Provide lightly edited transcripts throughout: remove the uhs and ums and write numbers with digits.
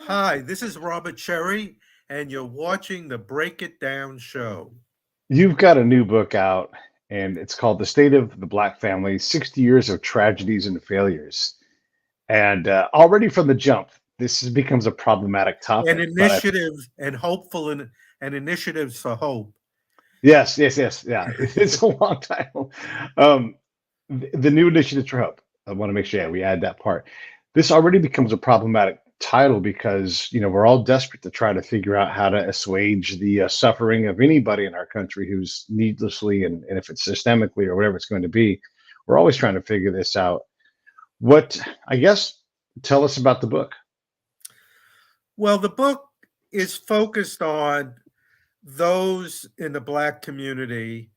Hi, this is Robert Cherry, and you're watching the Break It Down show. You've got a new book out, and it's called The State of the Black Family 60 Years of Tragedies and Failures. And already from the jump, becomes a problematic And topic. initiatives and hopeful and initiatives for hope. Yes. Yeah, it's a long title. Um, the new initiatives for hope. I want to make sure we add that part. This already becomes a problematic title because we're all desperate to try to figure out how to assuage the suffering of anybody in our country who's needlessly and if it's systemically or whatever it's going to be. We're always trying to figure this out. What I guess tell us about the book. Well, the book is focused on those in the Black community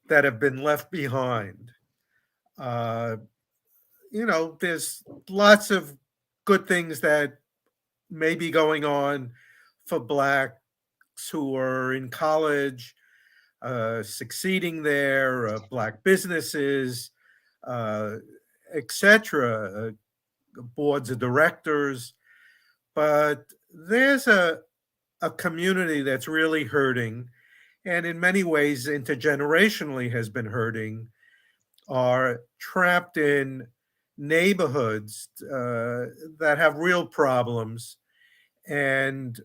that have been left behind. Uh, there's lots of good things that may be going on for Blacks who are in college, succeeding there, Black businesses, uh, etc., boards of directors. But there's a community that's really hurting, and in many ways, intergenerationally has been hurting, are trapped in neighborhoods that have real problems. And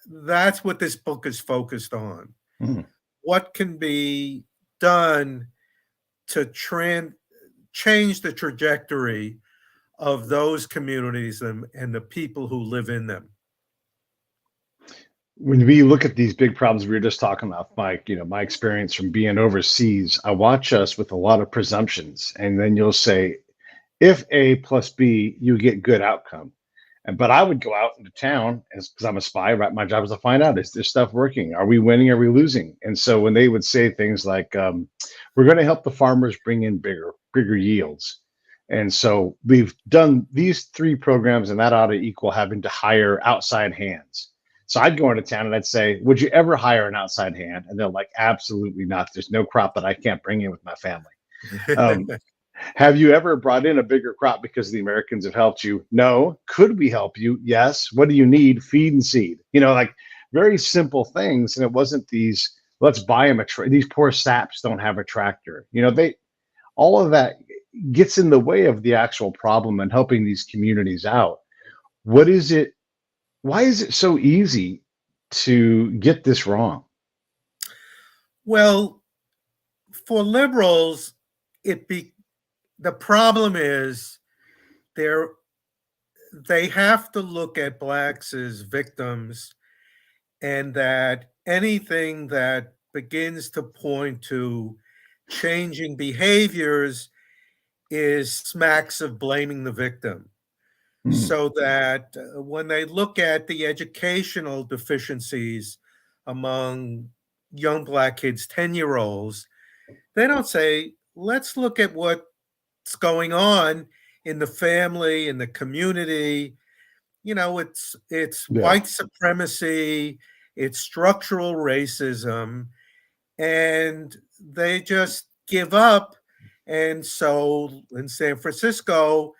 that's what this book is focused on. Mhm. What can be done to change the trajectory of those communities and the people who live in them. When we look at these big problems we were just talking about, Mike, my experience from being overseas, I watch us with a lot of presumptions, and then you'll say, if A plus B, you get good outcome. But I would go out into town because I'm a spy, right? My job is to find out, is this stuff working? Are we winning? Are we losing? And so when they would say things like, we're going to help the farmers bring in bigger yields. And so we've done these three programs, and that ought to equal having to hire outside hands. So I'd go into town and I'd say, would you ever hire an outside hand? And they're like, absolutely not. There's no crop that I can't bring in with my family. Um, have you ever brought in a bigger crop because the Americans have helped you? No. Could we help you? Yes. What do you need? Feed and seed. Like very simple things. And it wasn't these, let's buy them these poor saps don't have a tractor. They all of that gets in the way of the actual problem and helping these communities out. What is it? Why is it so easy to get this wrong? Well, for liberals, it be the problem is they're they have to look at blacks as victims, and that anything that begins to point to changing behaviors is smacks of blaming the victim. Mm, So that when they look at the educational deficiencies among young black kids, 10-year-olds, they don't say, let's look at what's going on in the family, in the community. It's yeah. white supremacy, it's structural racism, and they just give up. And so in San Francisco,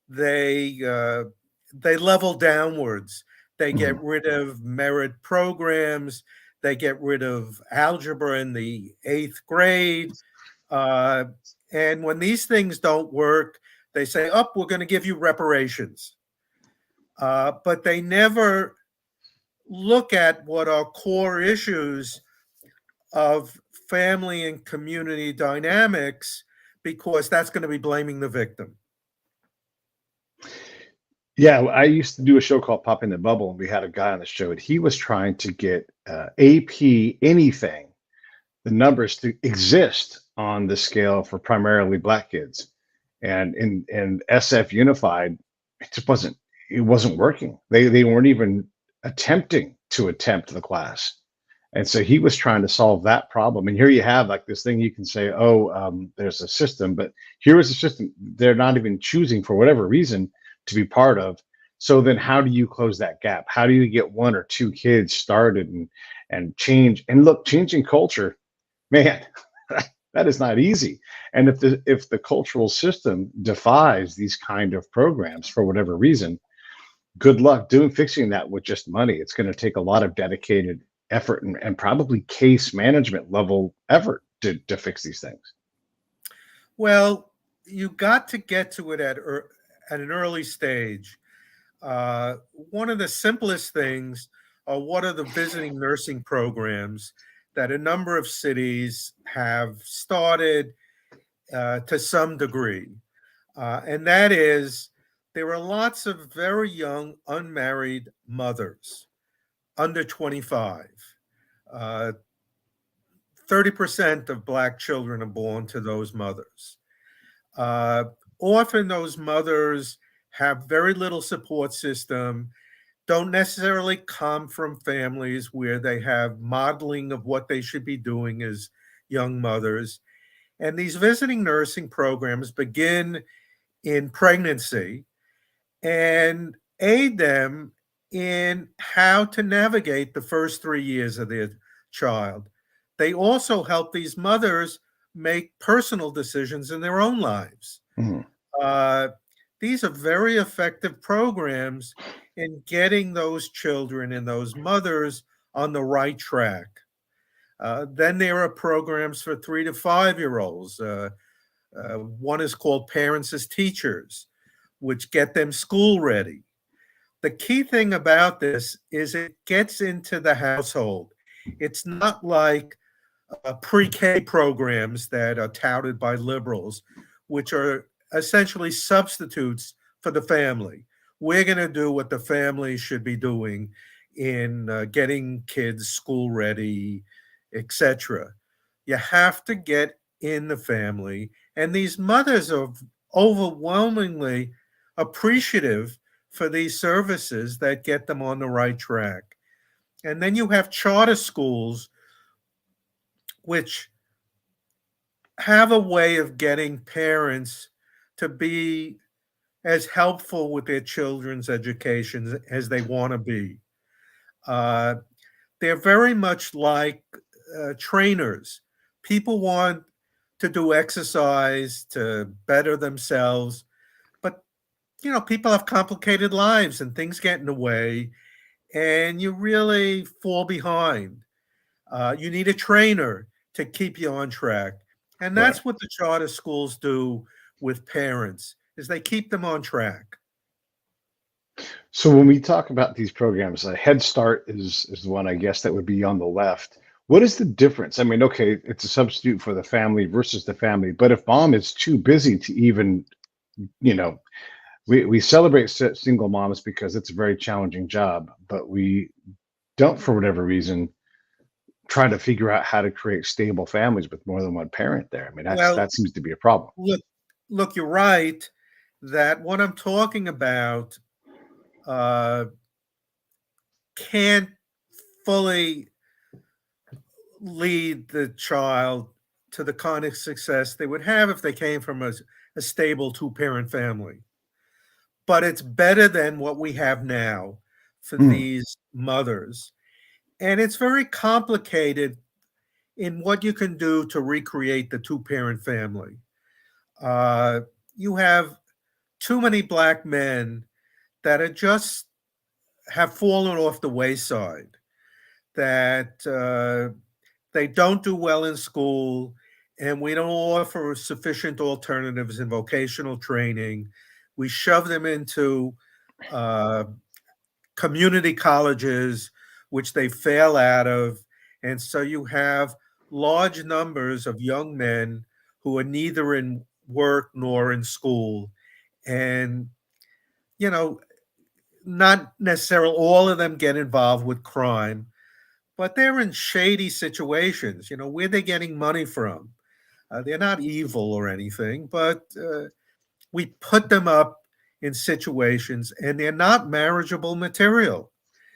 they uh, they level downwards. They Mm, get rid of merit programs. They get rid of algebra in the eighth grade. Uh, and when these things don't work, they say, "Oh, we're going to give you reparations." But they never look at what are core issues of family and community dynamics, because that's going to be blaming the victim. Yeah, I used to do a show called Popping the Bubble, and we had a guy on the show, and he was trying to get AP anything, the numbers to exist on the scale for primarily black kids. And in SF Unified, it just wasn't working. They weren't even attempting to attempt the class. And so he was trying to solve that problem. And here you have like this thing you can say, oh, there's a system, but here is a system they're not even choosing for whatever reason to be part of. So then how do you close that gap? How do you get one or two kids started and change? And look, changing culture, man, that is not easy. And if the cultural system defies these kind of programs for whatever reason, good luck doing fixing that with just money. It's going to take a lot of dedicated effort and probably case management level effort to fix these things. Well, you got to get to it at an early stage. One of the simplest things are what are the visiting nursing programs that a number of cities have started to some degree. And that is, there are lots of very young, unmarried mothers under 25. Uh, 30% of Black children are born to those mothers. Uh, Often those mothers have very little support system, don't necessarily come from families where they have modeling of what they should be doing as young mothers. And these visiting nursing programs begin in pregnancy and aid them in how to navigate the first 3 years of their child. They also help these mothers make personal decisions in their own lives. Mhm. Uh, these are very effective programs in getting those children and those mothers on the right track. Then there are programs for 3 to 5 year olds. One is called Parents as Teachers, which get them school ready. The key thing about this is it gets into the household. It's not like pre-K programs that are touted by liberals, which are essentially substitutes for the family. We're going to do what the family should be doing in getting kids school ready, etc. You have to get in the family, and these mothers are overwhelmingly appreciative for these services that get them on the right track. And then you have charter schools, which have a way of getting parents to be as helpful with their children's education as they want to be. Uh, they're very much like trainers. People want to do exercise to better themselves, but people have complicated lives and things get in the way, and you really fall behind. You need a trainer to keep you on track. And Right. that's what the charter schools do with parents is they keep them on track. So when we talk about these programs, a Head Start is the one I guess that would be on the left. What is the difference? I mean, okay, it's a substitute for the family versus the family, but if mom is too busy to even, you know, we celebrate single moms because it's a very challenging job, but we don't, for whatever reason, try to figure out how to create stable families with more than one parent there. I mean, Well, that seems to be a problem. look, look, you're right that what I'm talking about uh, can't fully lead the child to the kind of success they would have if they came from a stable two-parent family. But it's better than what we have now for Mm, these mothers. And it's very complicated in what you can do to recreate the two-parent family. Uh, you have too many Black men that are just have fallen off the wayside, that they don't do well in school, and we don't offer sufficient alternatives in vocational training. We shove them into uh, community colleges, which they fail out of. And so you have large numbers of young men who are neither in work nor in school. And, you know, not necessarily all of them get involved with crime, but they're in shady situations. Where they're getting money from. They're not evil or anything, but we put them up in situations and they're not marriageable material.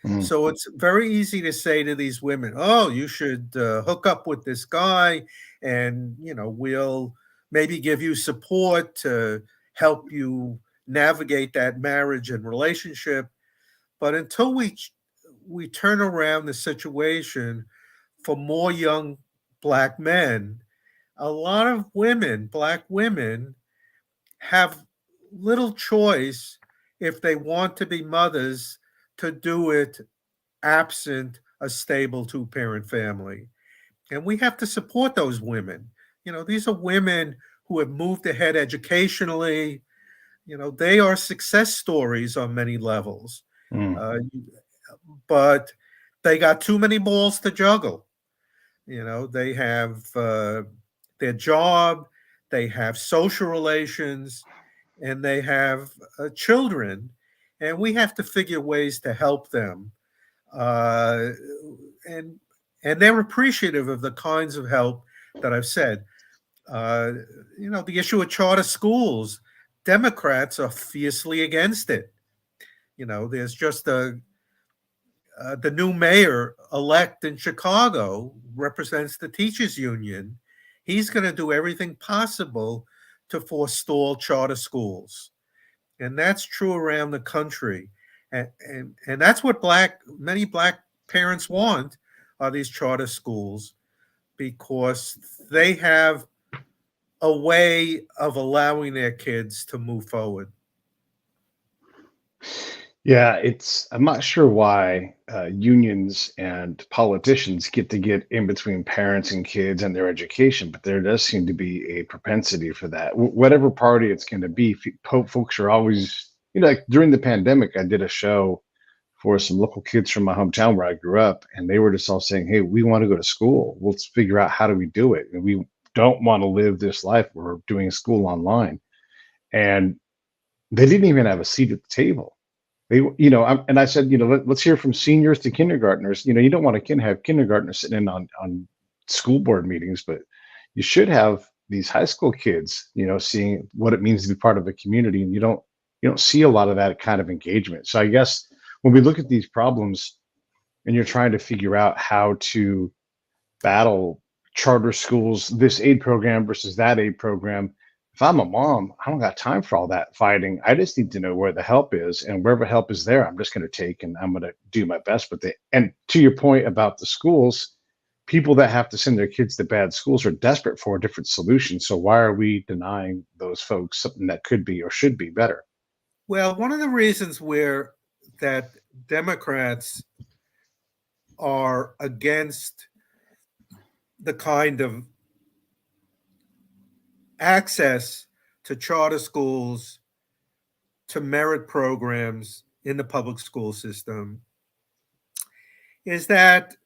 mm. So it's very easy to say to these women, "Oh, you should hook up with this guy, and we'll maybe give you support to help you navigate that marriage and relationship." But until we turn around the situation for more young Black men, a lot of women, Black women, have little choice if they want to be mothers to do it absent a stable two-parent family. And we have to support those women. These are women who have moved ahead educationally. They are success stories on many levels. Mm. But they got too many balls to juggle. They have their job, they have social relations, and they have children. And we have to figure ways to help them. Uh, and and they're appreciative of the kinds of help that I've said. Uh, the issue of charter schools, Democrats are fiercely against it. There's just the new mayor elect in Chicago represents the teachers union. He's going to do everything possible to forestall charter schools. And that's true around the country. And that's what many black parents want, are these charter schools, because they have a way of allowing their kids to move forward. Yeah, I'm not sure why unions and politicians get to get in between parents and kids and their education, but there does seem to be a propensity for that. Whatever party it's going to be, folks are always, like during the pandemic, I did a show for some local kids from my hometown where I grew up, and they were just all saying, "Hey, we want to go to school. Let's figure out how do we do it. And we don't want to live this life. We're doing school online." And they didn't even have a seat at the table. And I said, let's hear from seniors to kindergartners. You don't want to have kindergartners sitting in on school board meetings, but you should have these high school kids, seeing what it means to be part of a community. And you don't see a lot of that kind of engagement. So I guess when we look at these problems and you're trying to figure out how to battle charter schools, this aid program versus that aid program, if I'm a mom, I don't got time for all that fighting. I just need to know where the help is, and wherever help is there, I'm just going to take, and I'm going to do my best with it. And to your point about the schools, people that have to send their kids to bad schools are desperate for a different solution. So why are we denying those folks something that could be or should be better? Well, one of the reasons that Democrats are against the kind of access to charter schools, to merit programs in the public school system, is that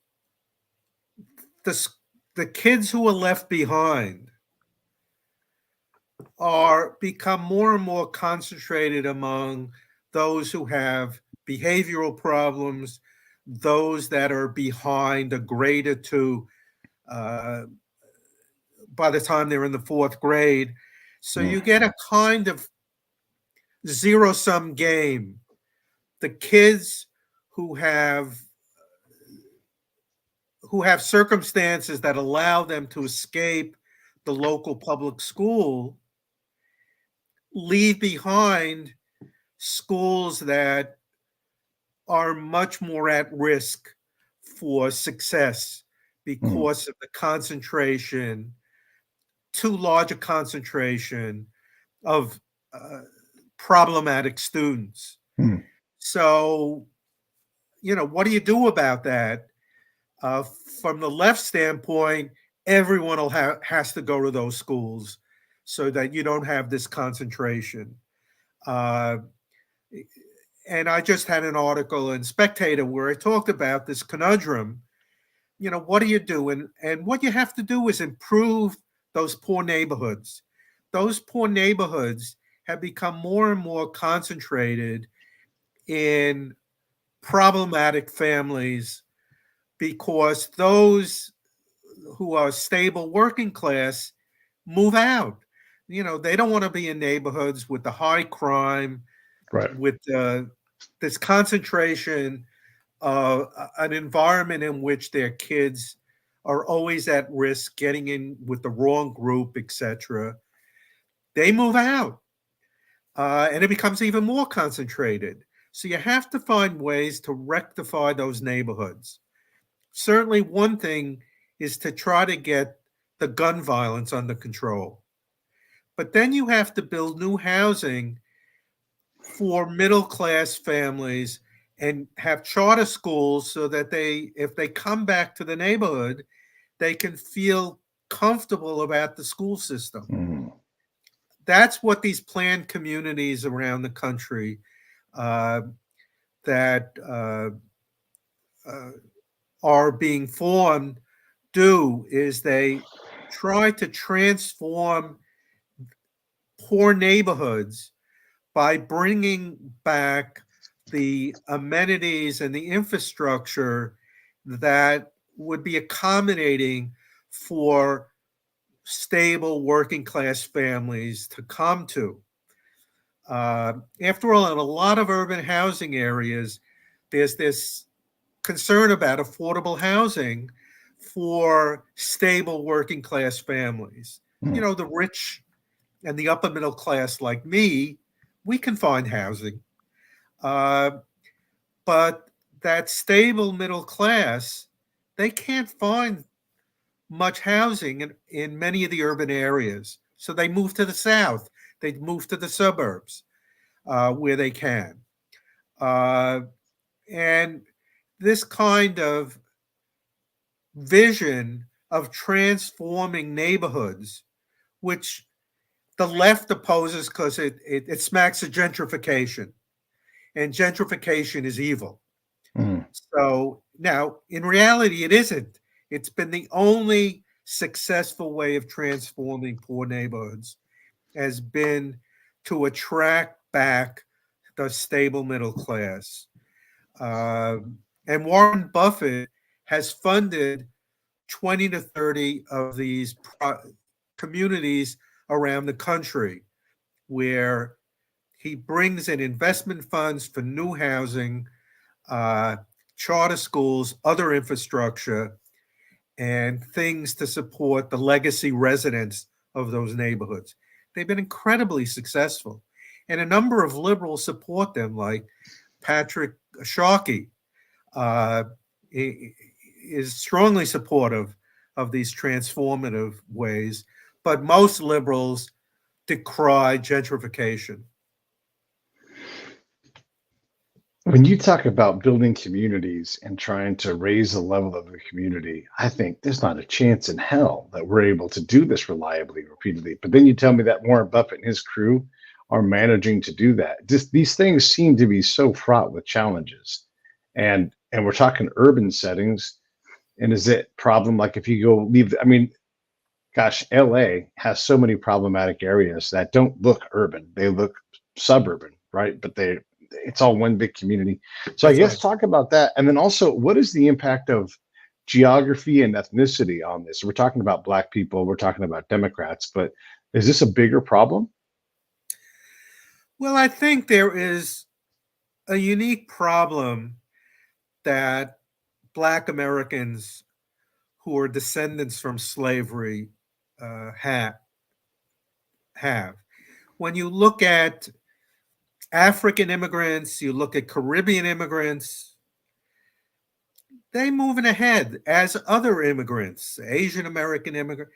the kids who are left behind become more and more concentrated among those who have behavioral problems, those that are behind a grade or two by the time they're in the fourth grade. So you get a kind of zero-sum game. The kids who have circumstances that allow them to escape the local public school leave behind schools that are much more at risk for success because of the concentration, too large a concentration of problematic students. So, what do you do about that? From the left standpoint, everyone has to go to those schools so that you don't have this concentration. And I just had an article in Spectator where I talked about this conundrum. What do you do? And what you have to do is improve those poor neighborhoods. Those poor neighborhoods have become more and more concentrated in problematic families because those who are stable working class move out. They don't want to be in neighborhoods with the high crime, right, with this concentration of an environment in which their kids are always at risk getting in with the wrong group, etc. They move out, and it becomes even more concentrated. So you have to find ways to rectify those neighborhoods. Certainly, one thing is to try to get the gun violence under control. But then you have to build new housing for middle class families and have charter schools so that if they come back to the neighborhood, they can feel comfortable about the school system. Mm. That's what these planned communities around the country uh, that uh, are being formed do, is they try to transform poor neighborhoods by bringing back the amenities and the infrastructure that would be accommodating for stable working class families to come to. After all, in a lot of urban housing areas, there's this concern about affordable housing for stable working class families. You Mm. know, the rich and the upper middle class like me, we can find housing. Uh, but that stable middle class, they can't find much housing in many of the urban areas. So they move to the south, they move to the suburbs where they can. Uh, and this kind of vision of transforming neighborhoods, which the left opposes because it smacks of gentrification, and gentrification is evil. Mm. So now, in reality, it isn't. It's been the only successful way of transforming poor neighborhoods has been to attract back the stable middle class. And Warren Buffett has funded 20 to 30 of these communities around the country where he brings in investment funds for new housing, uh, charter schools, other infrastructure, and things to support the legacy residents of those neighborhoods. They've been incredibly successful. And a number of liberals support them, like Patrick Sharkey uh, is strongly supportive of these transformative ways, but most liberals decry gentrification. When you talk about building communities and trying to raise the level of the community, I think there's not a chance in hell that we're able to do this reliably, repeatedly. But then you tell me that Warren Buffett and his crew are managing to do that. Just these things seem to be so fraught with challenges. And we're talking urban settings. And is it problem like if you go leave, I mean, gosh, LA has so many problematic areas that don't look urban. They look suburban, right? But it's all one big community. So I That's guess right. talk about that. And then also, what is the impact of geography and ethnicity on this? We're talking about Black people, we're talking about Democrats, but is this a bigger problem? Well, I think there is a unique problem that Black Americans who are descendants from slavery uh, ha- have. When you look at African immigrants, you look at Caribbean immigrants, they moving ahead as other immigrants, Asian American immigrants.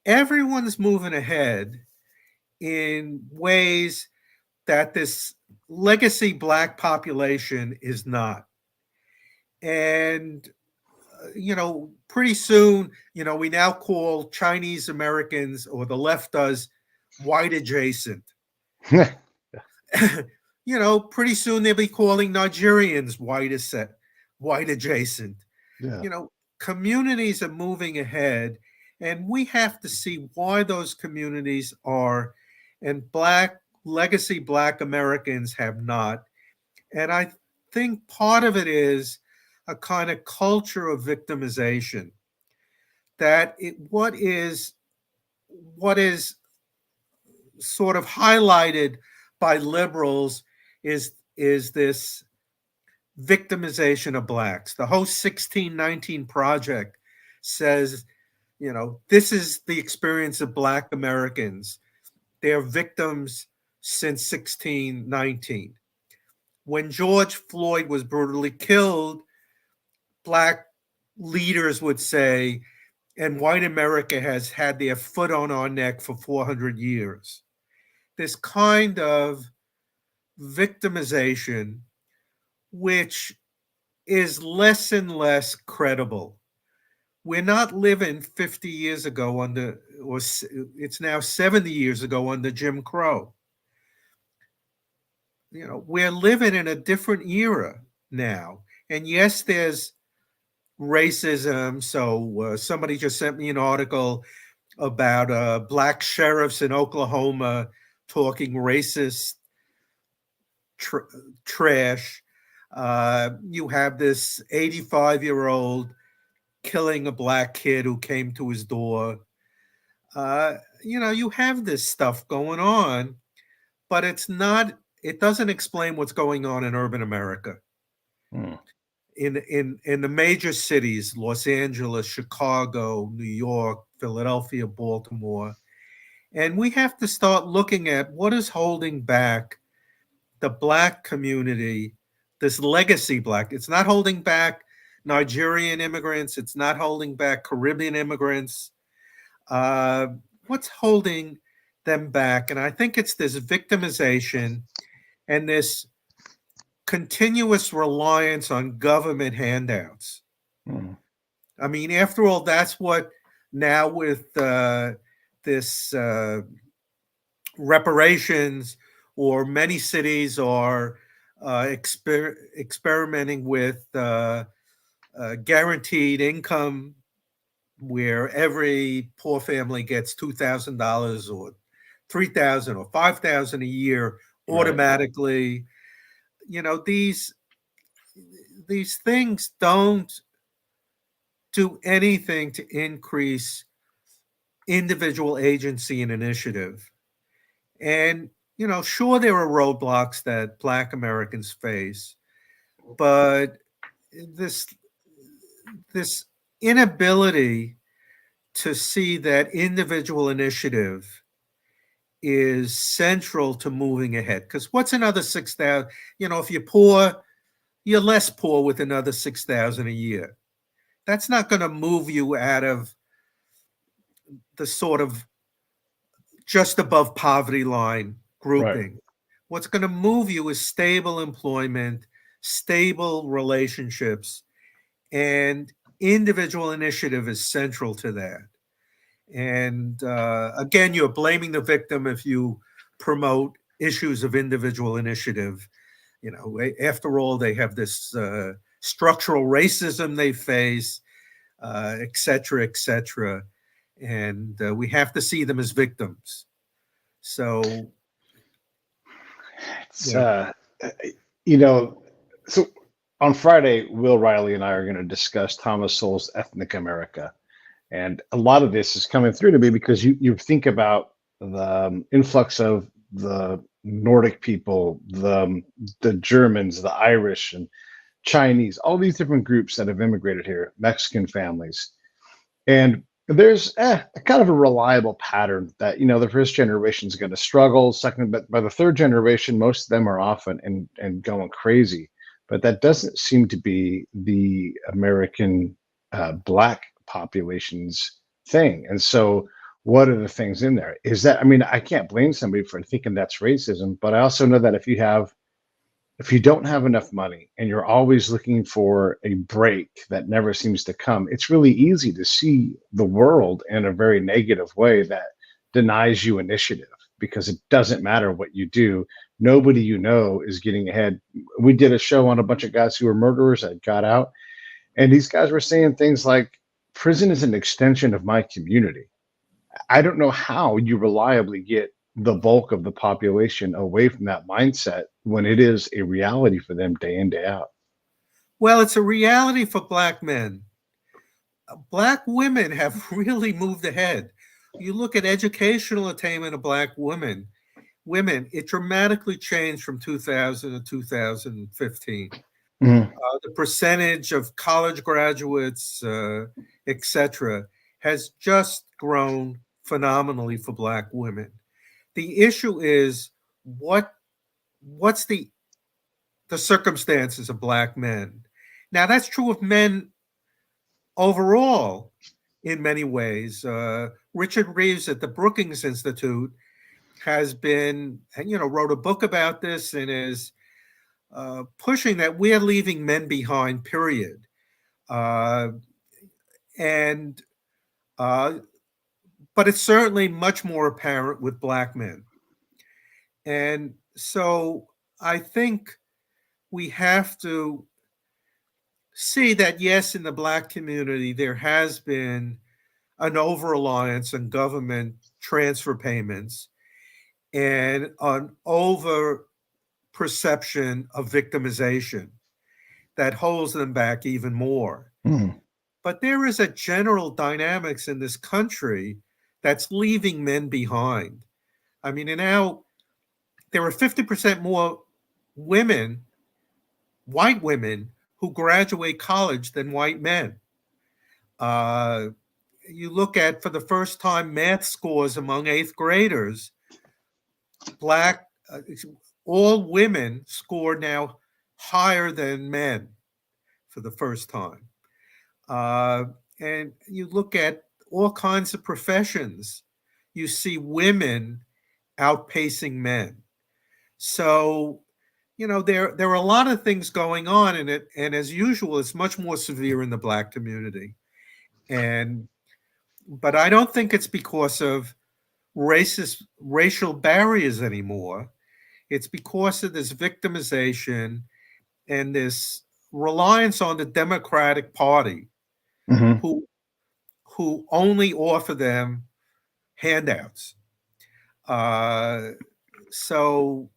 Everyone's moving ahead in ways that this legacy Black population is not. And, pretty soon, we now call Chinese Americans, or the left does, white adjacent. Pretty soon they'll be calling Nigerians white adjacent. Yeah. You know, communities are moving ahead, and we have to see why those communities are, and legacy Black Americans have not. And I think part of it is a kind of culture of victimization that what is sort of highlighted by liberals is this victimization of Blacks. The whole 1619 Project says, this is the experience of Black Americans. They're victims since 1619. When George Floyd was brutally killed, Black leaders would say, and white America has had their foot on our neck for 400 years. This kind of victimization, which is less and less credible. We're not living 50 years ago under, or it's now 70 years ago under Jim Crow. We're living in a different era now. And yes, there's racism. So somebody just sent me an article about black sheriffs in Oklahoma talking racist trash. You have this 85-year-old killing a black kid who came to his door. You have this stuff going on, but it doesn't explain what's going on in urban America. Hmm. In the major cities, Los Angeles, Chicago, New York, Philadelphia, Baltimore. And we have to start looking at what is holding back the black community, this legacy black. It's not holding back Nigerian immigrants. It's not holding back Caribbean immigrants. What's holding them back? And I think it's this victimization and this continuous reliance on government handouts. Hmm. I mean, after all, that's what now with this reparations, or many cities are experimenting with guaranteed income, where every poor family gets $2,000 or $3,000 or $5,000 a year automatically. Right. These things don't do anything to increase individual agency and initiative. And, sure, there are roadblocks that Black Americans face, but this inability to see that individual initiative is central to moving ahead. Because what's another 6,000? If you're poor, you're less poor with another 6,000 a year. That's not going to move you out of the sort of just above poverty line grouping. Right. What's going to move you is stable employment, stable relationships, and individual initiative is central to that. And again, you're blaming the victim if you promote issues of individual initiative. After all, they have this structural racism they face, et cetera, et cetera. And we have to see them as victims. So, so on Friday, Will Reilly and I are going to discuss Thomas Sowell's Ethnic America. And a lot of this is coming through to me because you think about the influx of the Nordic people, the Germans, the Irish, and Chinese, all these different groups that have immigrated here, Mexican families. And there's a kind of a reliable pattern that, the first generation is going to struggle. Second, but by the third generation, most of them are off and going crazy. But that doesn't seem to be the American Black population's thing. And so what are the things in there? Is that, I can't blame somebody for thinking that's racism, but I also know that if you don't have enough money and you're always looking for a break that never seems to come, it's really easy to see the world in a very negative way that denies you initiative, because it doesn't matter what you do. Nobody is getting ahead. We did a show on a bunch of guys who were murderers that got out, and these guys were saying things like, prison is an extension of my community. I don't know how you reliably get the bulk of the population away from that mindset when it is a reality for them day in, day out. Well, it's a reality for Black men. Black women have really moved ahead. You look at educational attainment of Black women, it dramatically changed from 2000 to 2015. Mm-hmm. The percentage of college graduates, et cetera, has just grown phenomenally for Black women. The issue is what's the circumstances of Black men. Now, that's true of men overall in many ways. Richard Reeves at the Brookings Institute has been, wrote a book about this and is pushing that we're leaving men behind, period. And but it's certainly much more apparent with Black men. And so I think we have to see that, yes, in the Black community, there has been an over-reliance on government transfer payments and an over-perception of victimization that holds them back even more. Mm. But there is a general dynamics in this country that's leaving men behind. I mean, and now there are 50% more women, white women, who graduate college than white men. You look at, for the first time, math scores among eighth graders. Black, all women score now higher than men for the first time. And you look at all kinds of professions, you see women outpacing men. So, there are a lot of things going on in it, and as usual, it's much more severe in the Black community. But I don't think it's because of racial barriers anymore. It's because of this victimization and this reliance on the Democratic Party, Mm-hmm. who only offer them handouts. So,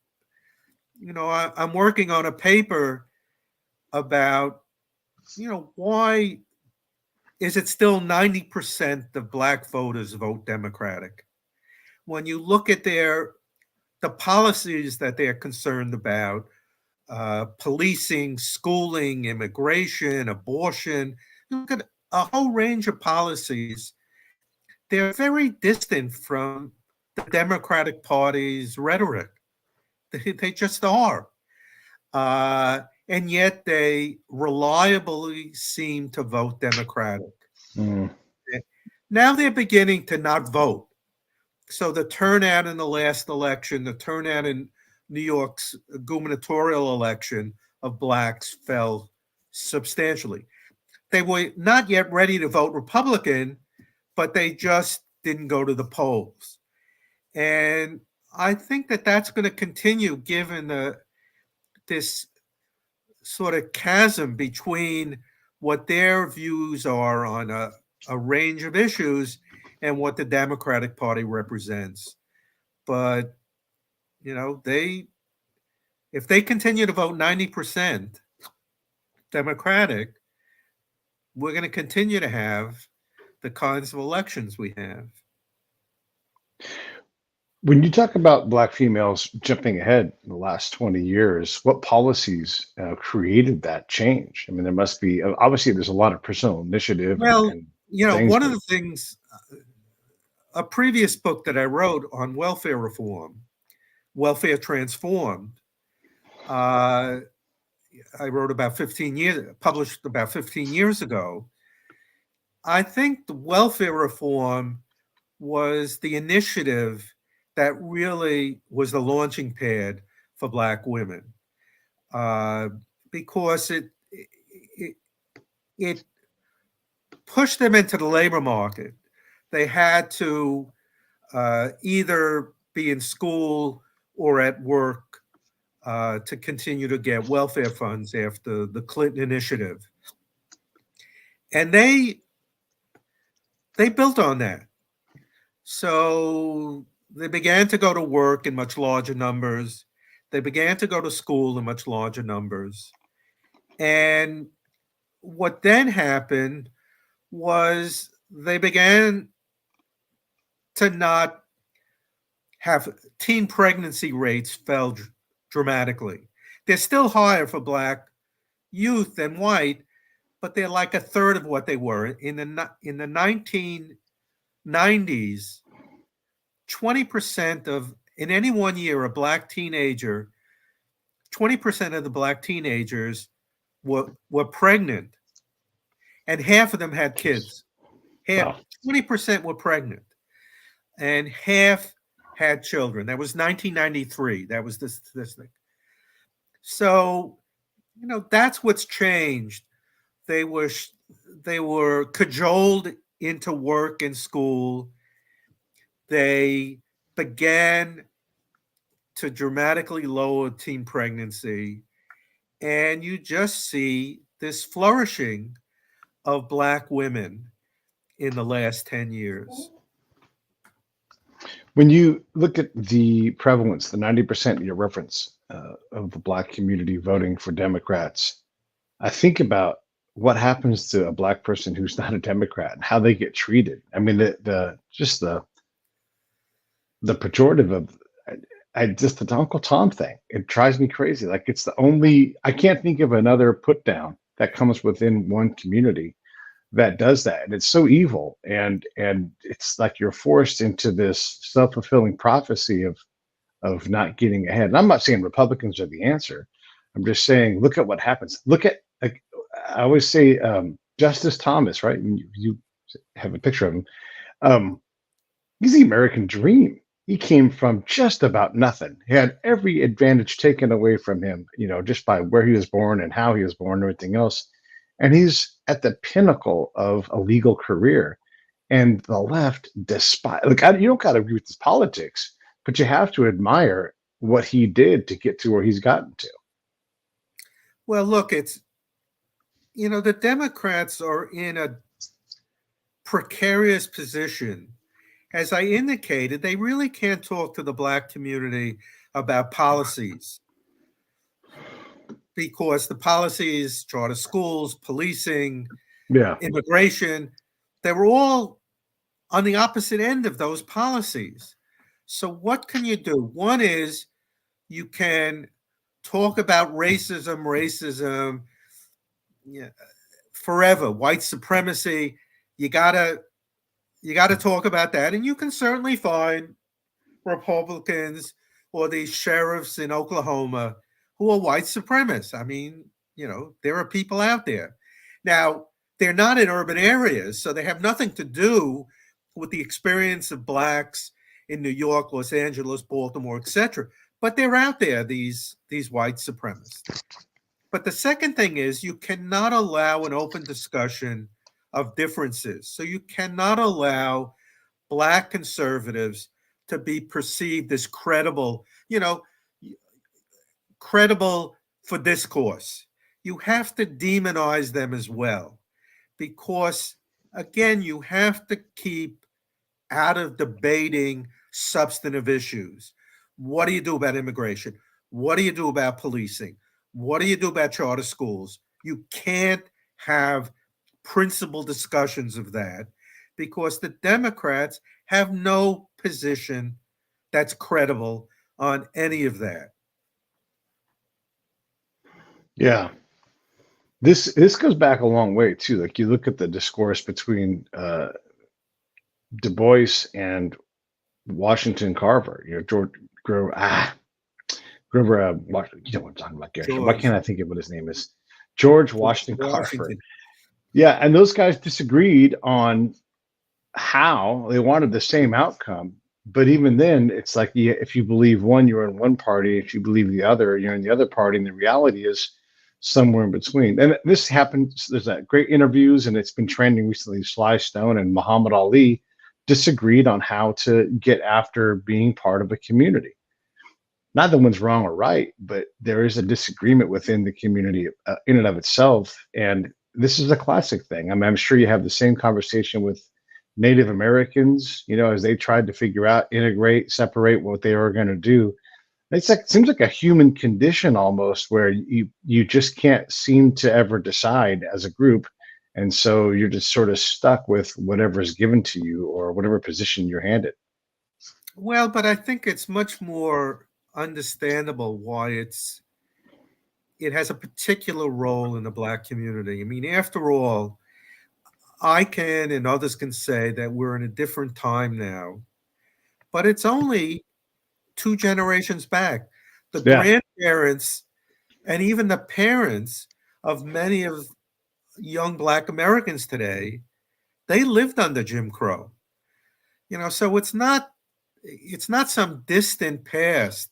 I'm working on a paper about, why is it still 90% of Black voters vote Democratic? When you look at the policies that they're concerned about, policing, schooling, immigration, abortion, you look at a whole range of policies, they're very distant from the Democratic Party's rhetoric. They just are. And yet they reliably seem to vote Democratic. Mm. Now they're beginning to not vote. So the turnout in the last election, the turnout in New York's gubernatorial election of Blacks fell substantially. They were not yet ready to vote Republican, but they just didn't go to the polls. And I think that that's going to continue given this sort of chasm between what their views are on a range of issues and what the Democratic Party represents. But, if they continue to vote 90% Democratic, we're going to continue to have the kinds of elections we have. When you talk about Black females jumping ahead in the last 20 years, what policies created that change? I mean, there must be, obviously, there's a lot of personal initiative Well, and things, one of the things, a previous book that I wrote on welfare reform, Welfare Transformed, I wrote about 15 years, published about 15 years ago. I think the welfare reform was the initiative that really was the launching pad for Black women, because it pushed them into the labor market. They had to either be in school or at work to continue to get welfare funds after the Clinton initiative. And they built on that. So they began to go to work in much larger numbers. They began to go to school in much larger numbers. And what then happened was they began to not have teen pregnancy rates fell dramatically. They're still higher for Black youth than white, but they're like a third of what they were in the 1990s. 20% of, in any one year, a Black teenager, 20% of the Black teenagers were pregnant, and half of them had kids. Half, wow. 20% were pregnant, and half had children. That was 1993. That was the statistic. So, that's what's changed. They were they were cajoled into work and school. They began to dramatically lower teen pregnancy, and you just see this flourishing of Black women in the last 10 years. When you look at the prevalence, the 90% your reference of the Black community voting for Democrats, I think about what happens to a Black person who's not a Democrat and how they get treated. I mean, the just the pejorative of I just the Uncle Tom thing. It drives me crazy. Like it's the only I can't think of another put down that comes within one community that does that. And it's so evil. And it's like you're forced into this self-fulfilling prophecy of not getting ahead. And I'm not saying Republicans are the answer. I'm just saying, look at what happens. Look at like I always say, Justice Thomas, right? And you have a picture of him. He's the American dream. He came from just about nothing. He had every advantage taken away from him, just by where he was born and how he was born and everything else. And he's at the pinnacle of a legal career. And the left, despite, you don't got to agree with his politics, but you have to admire what he did to get to where he's gotten to. Well, look, it's, the Democrats are in a precarious position. As I indicated, they really can't talk to the Black community about policies because the policies, charter schools, policing, immigration, they were all on the opposite end of those policies. So what can you do? One is you can talk about racism, forever, white supremacy. You gotta talk about that, and you can certainly find Republicans or these sheriffs in Oklahoma who are white supremacists. I mean, there are people out there. Now, they're not in urban areas, so they have nothing to do with the experience of Blacks in New York, Los Angeles, Baltimore, etc. But they're out there, these white supremacists. But the second thing is you cannot allow an open discussion of differences. So you cannot allow Black conservatives to be perceived as credible, credible for discourse. You have to demonize them as well, because again, you have to keep out of debating substantive issues. What do you do about immigration? What do you do about policing? What do you do about charter schools? You can't have principled discussions of that because the Democrats have no position that's credible on any of that. Yeah. This goes back a long way too. Like you look at the discourse between Du Bois and Washington Carver. George Grover. Grover. You know what I'm talking about, Gary. Why can't I think of what his name is? George Washington Carver. Yeah, and those guys disagreed on how they wanted the same outcome. But even then, it's like if you believe one, you're in one party. If you believe the other, you're in the other party. And the reality is somewhere in between. And this happens. There's that great interviews, and it's been trending recently. Sly Stone and Muhammad Ali disagreed on how to get after being part of a community. Neither one's wrong or right, but there is a disagreement within the community in and of itself. And this is a classic thing. I mean, I'm sure you have the same conversation with Native Americans, as they tried to figure out, integrate, separate what they were going to do. It's like, it seems like a human condition almost, where you just can't seem to ever decide as a group. And so you're just sort of stuck with whatever is given to you or whatever position you're handed. Well, but I think it's much more understandable why it has a particular role in the Black community. I mean, after all, I can and others can say that we're in a different time now, but it's only 2 generations back. The grandparents and even the parents of many of young Black Americans today, they lived under Jim Crow. So it's not it's not some distant past.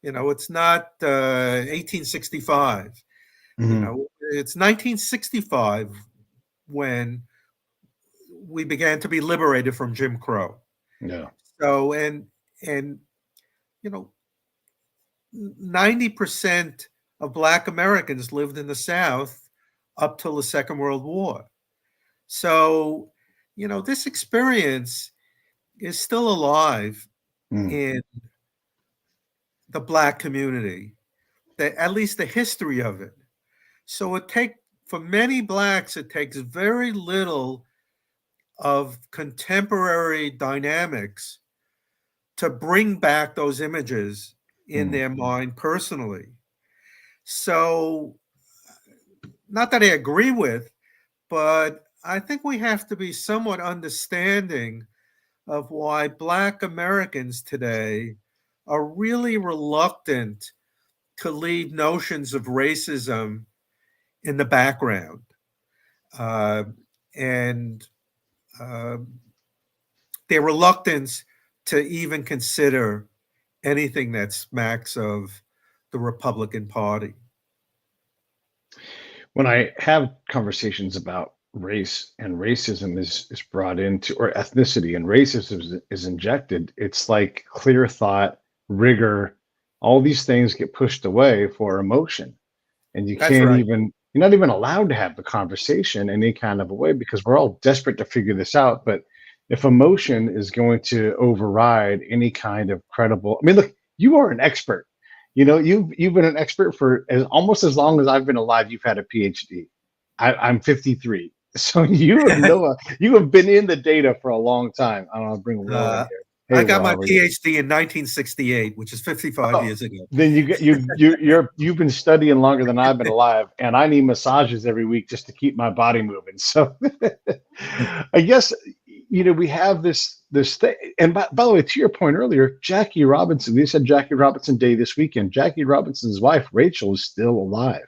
It's not 1865. Mhm. It's 1965 when we began to be liberated from Jim Crow. Yeah. So, and you know, 90% of Black Americans lived in the South up till the Second World War. So, this experience is still alive Mm. in the Black community, at least the history of it. So for many Blacks, it takes very little of contemporary dynamics to bring back those images in Mm. their mind personally. So, not that I agree with, but I think we have to be somewhat understanding of why Black Americans today are really reluctant to leave notions of racism in the background. Uh, and uh, their reluctance to even consider anything that smacks of the Republican Party. When I have conversations about race and racism is brought into, or ethnicity and racism is injected, it's like clear thought, rigor, all these things get pushed away for emotion. And That's right. you're not even allowed to have the conversation any kind of a way because we're all desperate to figure this out. But if emotion is going to override any kind of credible, I mean, look, you are an expert. You've been an expert for almost as long as I've been alive. You've had a PhD. I'm 53, so you have been in the data for a long time. I don't know. Bring Will in Uh, here. I Hey, got Will, my how are you? PhD in 1968, which is 55 Oh, years ago. then you've been studying longer than I've been alive, and I need massages every week just to keep my body moving. So I guess we have this thing. And by the way, to your point earlier, Jackie Robinson. We said Jackie Robinson Day this weekend. Jackie Robinson's wife Rachel is still alive.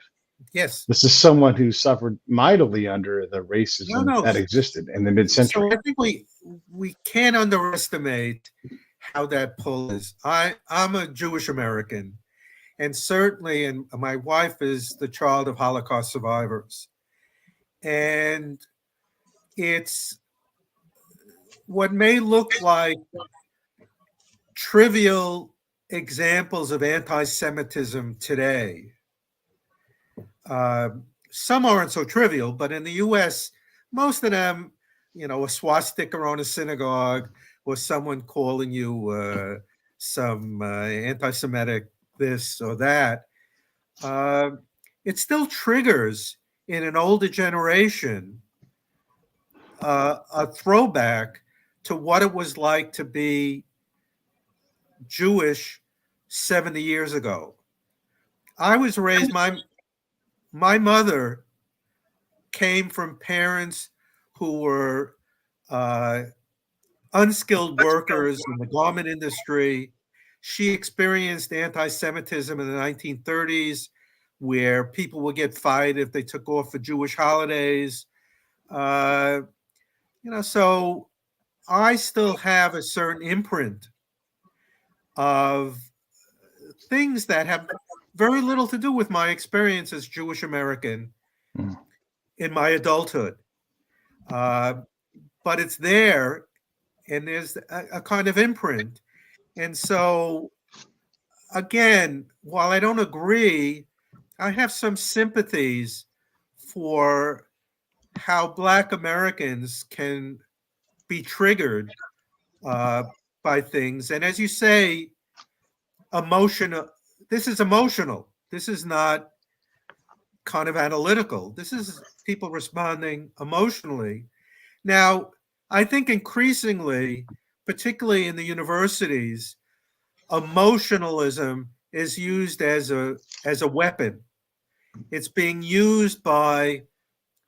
Yes. This is someone who suffered mightily under the No, racism no. that existed in the So mid-century. I think we can't underestimate how that pull is. I'm a Jewish American, and certainly, and my wife is the child of Holocaust survivors. And it's what may look like trivial examples of anti-Semitism today. Uh, some aren't so trivial, but in the U.S., most of them, a swastika on a synagogue or someone calling you some anti-Semitic this or that, uh, it still triggers in an older generation a throwback to what it was like to be Jewish 70 years ago. I was raised, my mother came from parents who were uh, unskilled workers in the garment industry. She experienced anti Semitism in the 1930s, where people would get fired if they took off for Jewish holidays. Uh, so I still have a certain imprint of things that have very little to do with my experience as Jewish American Mm. in my adulthood. Uh, but it's there, and there's a kind of imprint. And so, again, while I don't agree, I have some sympathies for how Black Americans can be triggered uh, by things. And as you say, emotional. This is emotional. This is not kind of analytical. This is people responding emotionally. Now, I think increasingly, particularly in the universities, emotionalism is used as a weapon. It's being used by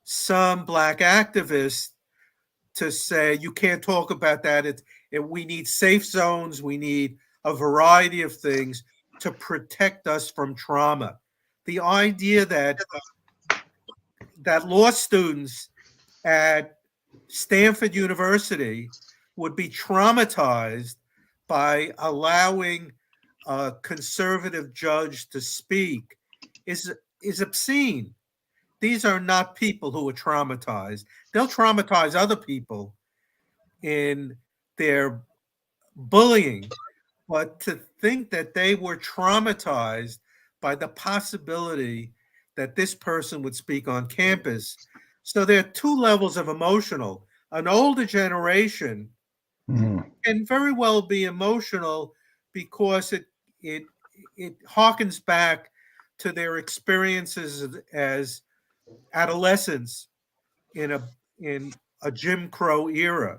some Black activists to say you can't talk about that. We need safe zones. We need a variety of things to protect us from trauma. The idea that law students at Stanford University would be traumatized by allowing a conservative judge to speak is obscene. These are not people who are traumatized. They'll traumatize other people in their bullying, but to think that they were traumatized by the possibility that this person would speak on campus. So there are two levels of emotional. An older generation can very well be emotional because it it harkens back to their experiences as adolescents in a Jim Crow era.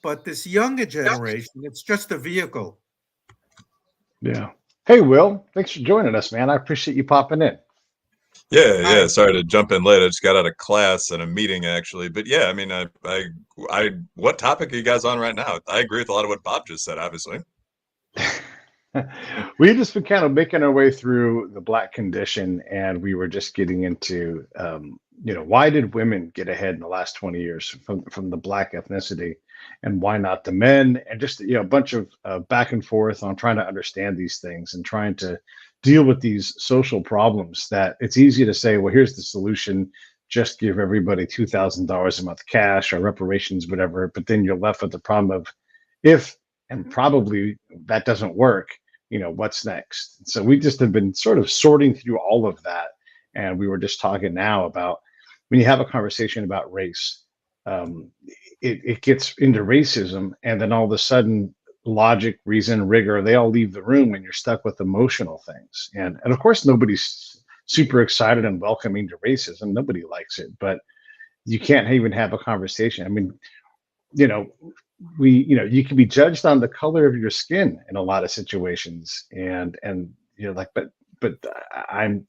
But this younger generation, it's just a vehicle. Yeah. Hey, Will, thanks for joining us, man. I appreciate you popping in. Yeah. Sorry to jump in late. I just got out of class and a meeting actually. But yeah, I mean, what topic are you guys on right now? I agree with a lot of what Bob just said, obviously. We've just been kind of making our way through the Black condition, and we were just getting into, why did women get ahead in the last 20 years from the Black ethnicity, and why not the men? And just a bunch of back and forth on trying to understand these things and trying to deal with these social problems. That it's easy to say, well, here's the solution: just give everybody $2,000 a month cash or reparations, whatever. But then you're left with the problem of if and probably that doesn't work, what's next. So we just have been sort of sorting through all of that, and we were just talking now about when you have a conversation about race, it gets into racism, and then all of a sudden logic, reason, rigor, they all leave the room, and you're stuck with emotional things. And of course nobody's super excited and welcoming to racism. Nobody likes it, but you can't even have a conversation. I mean, you can be judged on the color of your skin in a lot of situations, and like, but I'm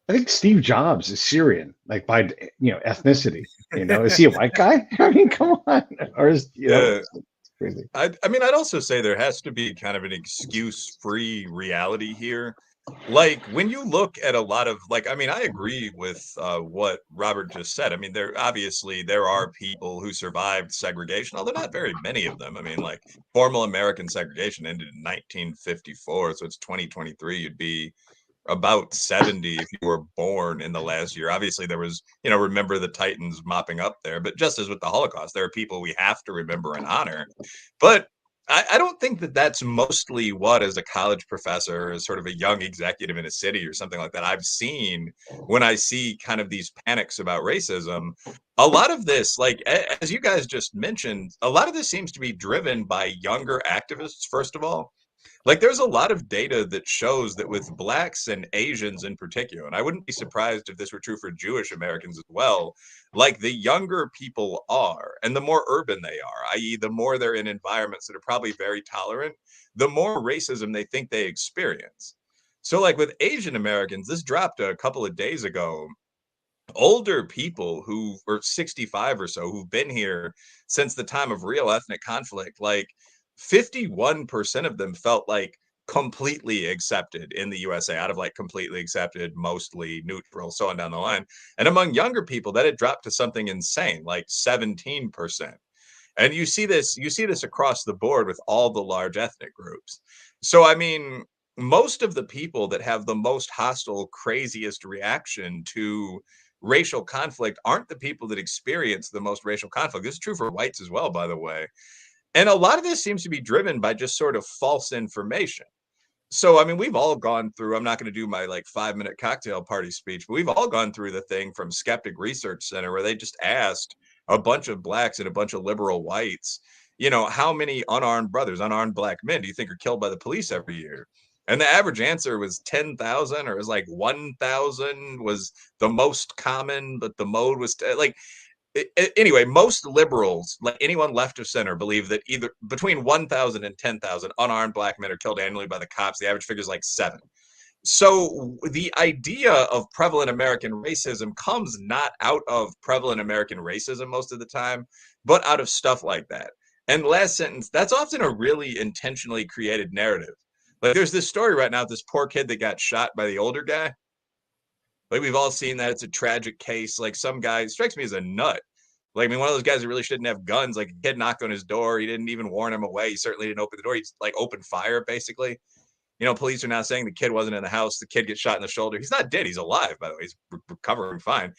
I think Steve Jobs is Syrian, like by ethnicity. Is he a white guy? I mean, come on. Or is it's crazy. I mean, I'd also say there has to be kind of an excuse-free reality here. Like when you look at a lot of I mean, I agree with what Robert just said. I mean, there are people who survived segregation, although not very many of them. I mean, like formal American segregation ended in 1954, so it's 2023. You'd be about 70 if you were born in the last year. Obviously, there was, remember the Titans mopping up there. But just as with the Holocaust, there are people we have to remember and honor. But I don't think that that's mostly what, as a college professor, as sort of a young executive in a city or something like that, I've seen when I see kind of these panics about racism. A lot of this, as you guys just mentioned, a lot of this seems to be driven by younger activists, first of all. There's a lot of data that shows that with Blacks and Asians in particular, and I wouldn't be surprised if this were true for Jewish Americans as well, the younger people are, and the more urban they are, i.e., the more they're in environments that are probably very tolerant, the more racism they think they experience. So, with Asian Americans, this dropped a couple of days ago. Older people who are 65 or so, who've been here since the time of real ethnic conflict, 51% of them felt completely accepted in the USA, out of completely accepted, mostly neutral, so on down the line. And among younger people, that had dropped to something insane, 17%. And you see this across the board with all the large ethnic groups. So, I mean, most of the people that have the most hostile, craziest reaction to racial conflict aren't the people that experience the most racial conflict. This is true for whites as well, by the way. And a lot of this seems to be driven by just sort of false information. So, I mean, we've all gone through, I'm not going to do my 5-minute cocktail party speech, but we've all gone through the thing from Skeptic Research Center where they just asked a bunch of Blacks and a bunch of liberal whites, how many unarmed Black men do you think are killed by the police every year? And the average answer was 10,000, or it was 1,000 was the most common, but the mode was anyway, most liberals, anyone left of center, believe that either between 1,000 and 10,000 unarmed Black men are killed annually by the cops. The average figure is 7. So the idea of prevalent American racism comes not out of prevalent American racism most of the time, but out of stuff like that. And last sentence, that's often a really intentionally created narrative. There's this story right now, this poor kid that got shot by the older guy. We've all seen that. It's a tragic case. Some guy strikes me as a nut. Like, I mean, one of those guys that really shouldn't have guns. Like, a kid knocked on his door. He didn't even warn him away. He certainly didn't open the door. He like opened fire, basically. Police are now saying the kid wasn't in the house. The kid gets shot in the shoulder. He's not dead. He's alive, by the way. He's recovering fine.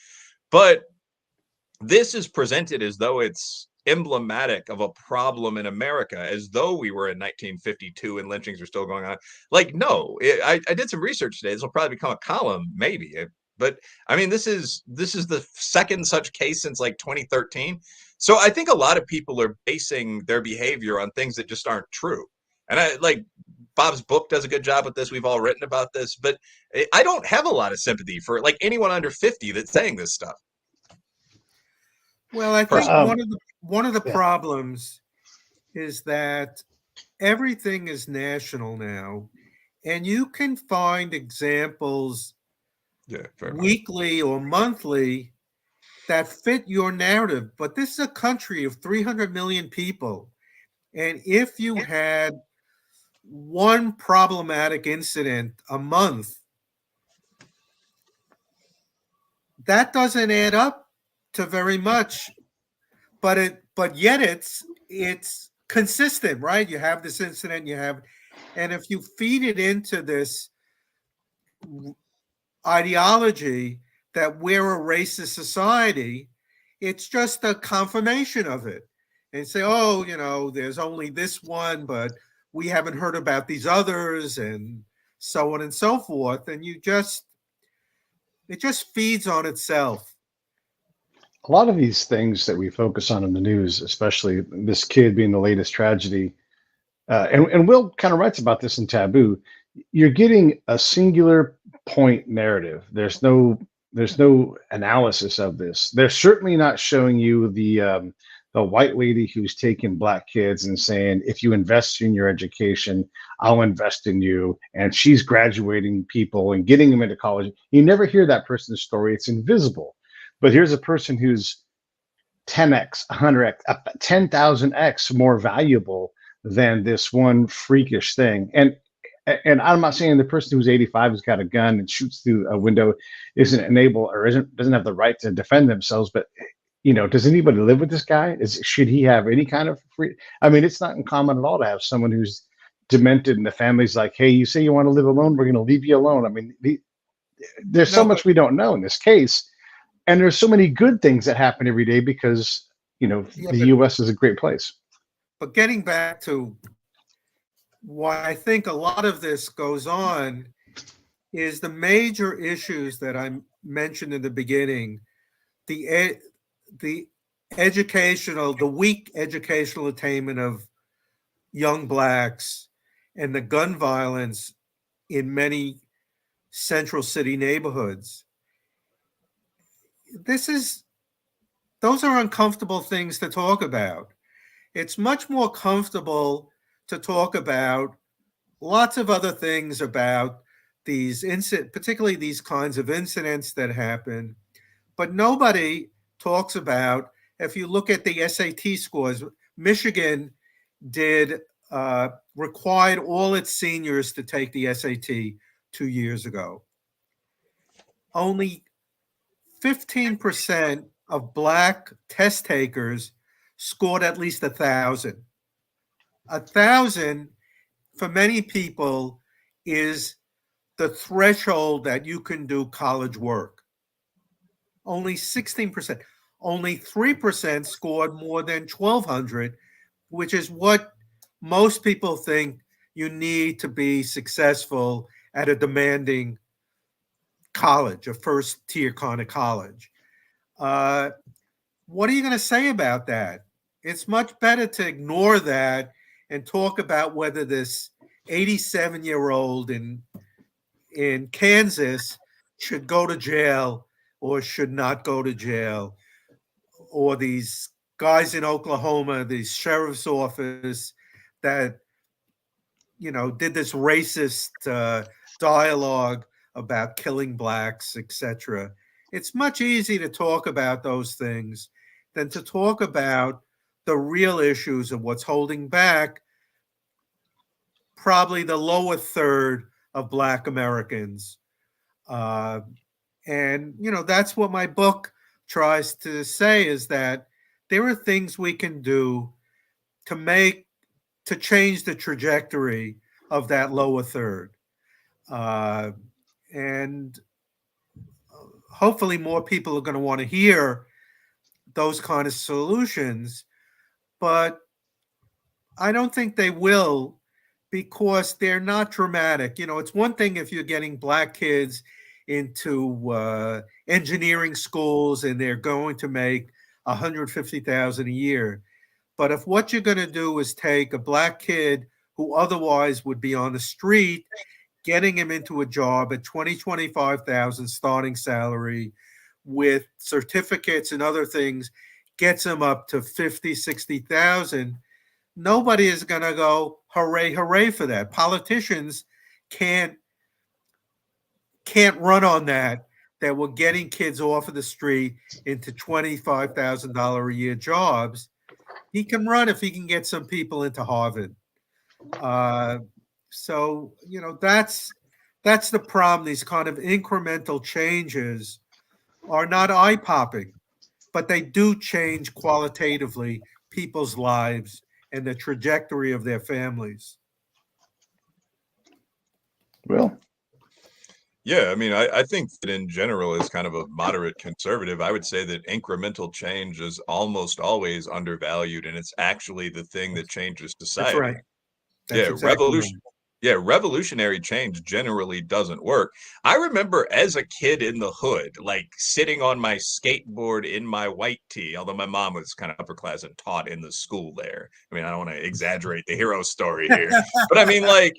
But this is presented as though it's emblematic of a problem in America, as though we were in 1952 and lynchings were still going on. Like, no, I did some research today. This will probably become a column, maybe. But I mean, this is the second such case since like 2013. So I think a lot of people are basing their behavior on things that just aren't true. And I like Bob's book does a good job with this. We've all written about this, but I don't have a lot of sympathy for like anyone under 50 that's saying this stuff. Well, I think one of the problems is that everything is national now, and you can find examples weekly or monthly that fit your narrative. But this is a country of 300 million people, and if you had one problematic incident a month, that doesn't add up to very much, but yet it's consistent, right? You have this incident, and if you feed it into this ideology that we're a racist society, it's just a confirmation of it. And say, oh, there's only this one, but we haven't heard about these others, and so on and so forth. And it just feeds on itself. A lot of these things that we focus on in the news, especially this kid being the latest tragedy, and Will kind of writes about this in Taboo, you're getting a singular point narrative. There's no analysis of this. They're certainly not showing you the white lady who's taking black kids and saying, if you invest in your education, I'll invest in you. And she's graduating people and getting them into college. You never hear that person's story. It's invisible. But here's a person who's 10x, 100x, 10,000x more valuable than this one freakish thing. And I'm not saying the person who's 85 has got a gun and shoots through a window isn't enabled or doesn't have the right to defend themselves. But does anybody live with this guy? Should he have any kind of free? I mean, it's not uncommon at all to have someone who's demented and the family's like, hey, you say you want to live alone, we're going to leave you alone. I mean, there's so much we don't know in this case. And there's so many good things that happen every day because, the U.S. is a great place. But getting back to why I think a lot of this goes on is the major issues that I mentioned in the beginning, the weak educational attainment of young blacks and the gun violence in many central city neighborhoods. Those are uncomfortable things to talk about. It's much more comfortable to talk about lots of other things about these particularly these kinds of incidents that happen, but nobody talks about, if you look at the SAT scores, Michigan required all its seniors to take the SAT 2 years ago. Only 15% of black test takers scored at least 1,000. 1,000 for many people is the threshold that you can do college work. Only 16%. Only 3% scored more than 1,200, which is what most people think you need to be successful at a demanding college, a first-tier kind of college. What are you going to say about that? It's much better to ignore that and talk about whether this 87-year-old in Kansas should go to jail or should not go to jail, or these guys in Oklahoma, the sheriff's office that did this racist dialogue about killing blacks, etc. It's much easier to talk about those things than to talk about the real issues of what's holding back probably the lower third of Black Americans. And that's what my book tries to say, is that there are things we can do to change the trajectory of that lower third. Uh, and hopefully more people are going to want to hear those kind of solutions, but I don't think they will because they're not dramatic. It's one thing if you're getting black kids into engineering schools and they're going to make 150,000 a year. But if what you're going to do is take a black kid who otherwise would be on the street, getting him into a job at 25,000 starting salary with certificates and other things, gets him up to 50, 60,000, nobody is going to go, hooray, hooray for that. Politicians can't run on that we're getting kids off of the street into $25,000 a year jobs. He can run if he can get some people into Harvard. So, that's the problem. These kind of incremental changes are not eye-popping, but they do change qualitatively people's lives and the trajectory of their families. Well, yeah, I mean, I think that in general, as kind of a moderate conservative, I would say that incremental change is almost always undervalued, and it's actually the thing that changes That's society. right. That's Yeah, exactly right. revolutionary change generally doesn't work. I remember as a kid in the hood, like sitting on my skateboard in my white tee, although my mom was kind of upper class and taught in the school there. I mean, I don't want to exaggerate the hero story here, but I mean, like,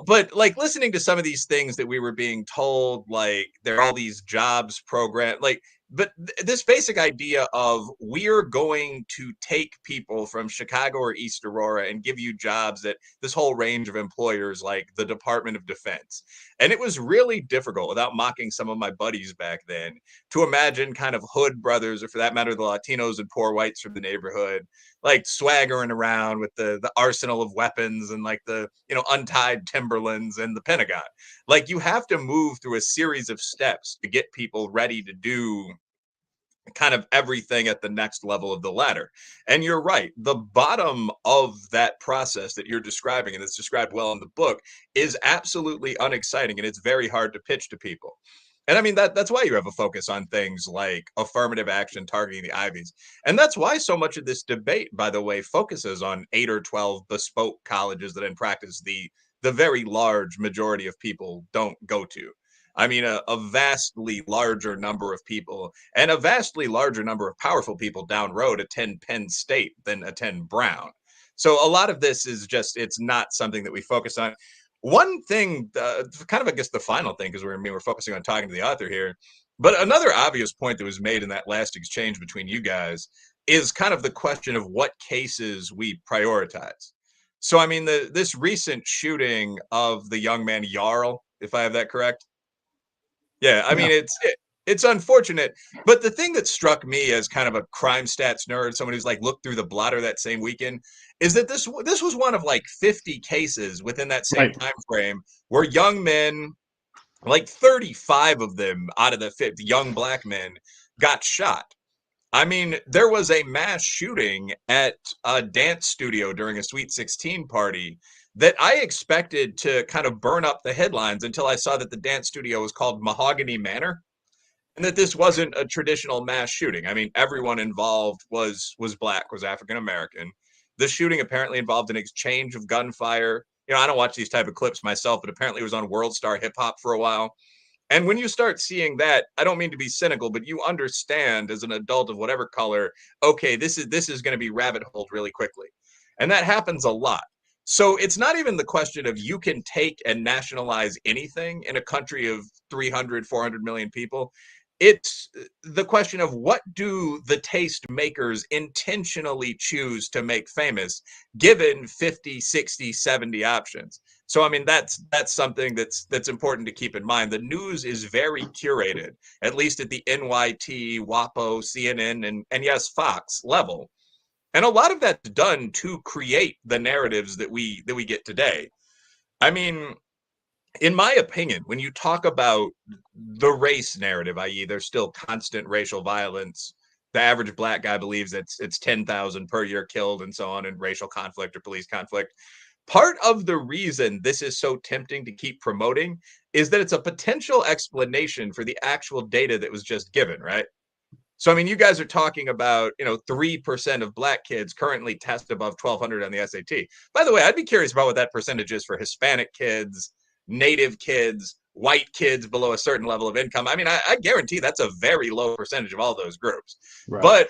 but like listening to some of these things that we were being told, like there are all these jobs program, like, but this basic idea of we're going to take people from Chicago or East Aurora and give you jobs at this whole range of employers like the Department of Defense. And it was really difficult, without mocking some of my buddies back then, to imagine kind of hood brothers, or for that matter, the Latinos and poor whites from the neighborhood, like swaggering around with the arsenal of weapons and like the untied Timberlands and the Pentagon. Like you have to move through a series of steps to get people ready to do kind of everything at the next level of the ladder. And you're right, the bottom of that process that you're describing, and it's described well in the book, is absolutely unexciting, and it's very hard to pitch to people. And I mean, that's why you have a focus on things like affirmative action targeting the Ivies. And that's why so much of this debate, by the way, focuses on 8 or 12 bespoke colleges that in practice the very large majority of people don't go to. I mean, a vastly larger number of people and a vastly larger number of powerful people down road attend Penn State than attend Brown. So a lot of this is just, it's not something that we focus on. One thing, kind of, I guess, the final thing, because we're focusing on talking to the author here, but another obvious point that was made in that last exchange between you guys is kind of the question of what cases we prioritize. So, I mean, this recent shooting of the young man Jarl, if I have that correct. Yeah, I mean, it's unfortunate, but the thing that struck me as kind of a crime stats nerd, someone who's like looked through the blotter that same weekend, is that this was one of like 50 cases within that same time frame where young men, like 35 of them out of the 50 young black men, got shot. I mean, there was a mass shooting at a dance studio during a Sweet 16 party that I expected to kind of burn up the headlines until I saw that the dance studio was called Mahogany Manor and that this wasn't a traditional mass shooting. I mean, everyone involved was black, was African American. The shooting apparently involved an exchange of gunfire. I don't watch these type of clips myself, but apparently it was on World Star Hip Hop for a while. And when you start seeing that, I don't mean to be cynical, but you understand as an adult of whatever color, okay, this is going to be rabbit holed really quickly. And that happens a lot. So it's not even the question of you can take and nationalize anything in a country of 300, 400 million people. It's the question of what do the taste makers intentionally choose to make famous given 50, 60, 70 options. So I mean that's something that's important to keep in mind. The news is very curated, at least at the NYT, WAPO, CNN, and yes, Fox level. And a lot of that's done to create the narratives that we get today. I mean, in my opinion, when you talk about the race narrative, i.e., there's still constant racial violence, the average black guy believes it's 10,000 per year killed and so on in racial conflict or police conflict. Part of the reason this is so tempting to keep promoting is that it's a potential explanation for the actual data that was just given, right? So, I mean, you guys are talking about, 3% of black kids currently test above 1,200 on the SAT. By the way, I'd be curious about what that percentage is for Hispanic kids, Native kids, white kids below a certain level of income. I mean, I guarantee that's a very low percentage of all those groups. Right. But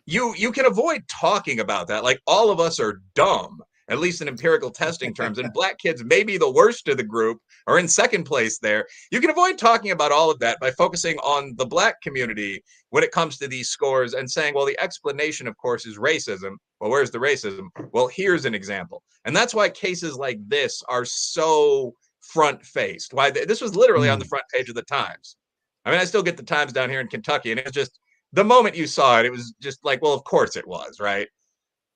you can avoid talking about that. Like, all of us are dumb, at least in empirical testing terms, and black kids may be the worst of the group or in second place there. You can avoid talking about all of that by focusing on the black community when it comes to these scores and saying, well, the explanation, of course, is racism. Well, where's the racism? Well, here's an example. And that's why cases like this are so front-faced. Why this was literally on the front page of the Times. I mean, I still get the Times down here in Kentucky, and it's just, the moment you saw it, it was just like, well, of course it was, right?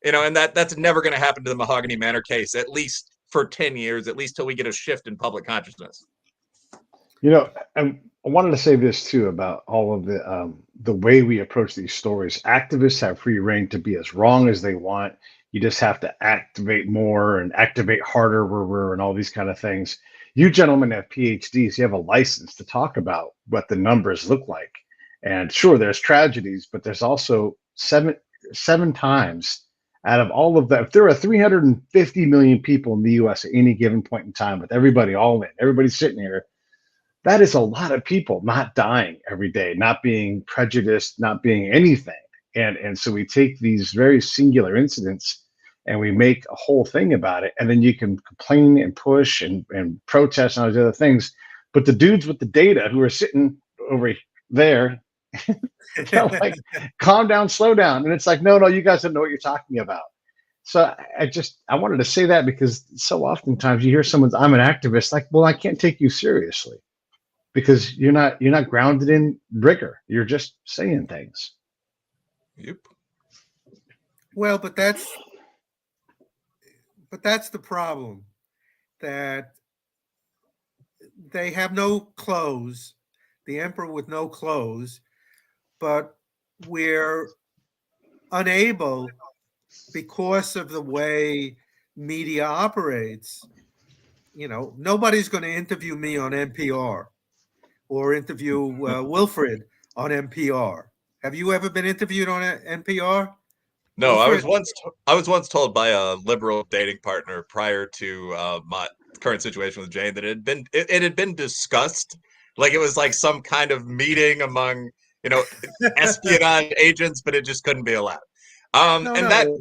And that's never going to happen to the Mahogany Manor case, at least for 10 years, at least till we get a shift in public consciousness. I wanted to say this too about all of the way we approach these stories. Activists have free reign to be as wrong as they want. You just have to activate more and activate harder, and all these kind of things. You gentlemen have PhDs. You have a license to talk about what the numbers look like. And sure, there's tragedies, but there's also seven times out of all of that. If there are 350 million people in the US at any given point in time, with everybody all in, everybody sitting here, that is a lot of people not dying every day, not being prejudiced, not being anything. And so we take these very singular incidents and we make a whole thing about it. And then you can complain and push and protest and all these other things. But the dudes with the data who are sitting over there, like, calm down, slow down. And it's like, no, you guys don't know what you're talking about. So I wanted to say that because so oftentimes you hear someone's, I'm an activist, like, well, I can't take you seriously because you're not grounded in rigor. You're just saying things. Yep. Well, but that's the problem, that they have no clothes, the emperor with no clothes, but we're unable, because of the way media operates. Nobody's going to interview me on NPR or interview Wilfred on NPR. Have you ever been interviewed on NPR? No, Wilfred? I was once told by a liberal dating partner prior to my current situation with Jane that it had been discussed, like it was like some kind of meeting among espionage agents, but it just couldn't be allowed. No.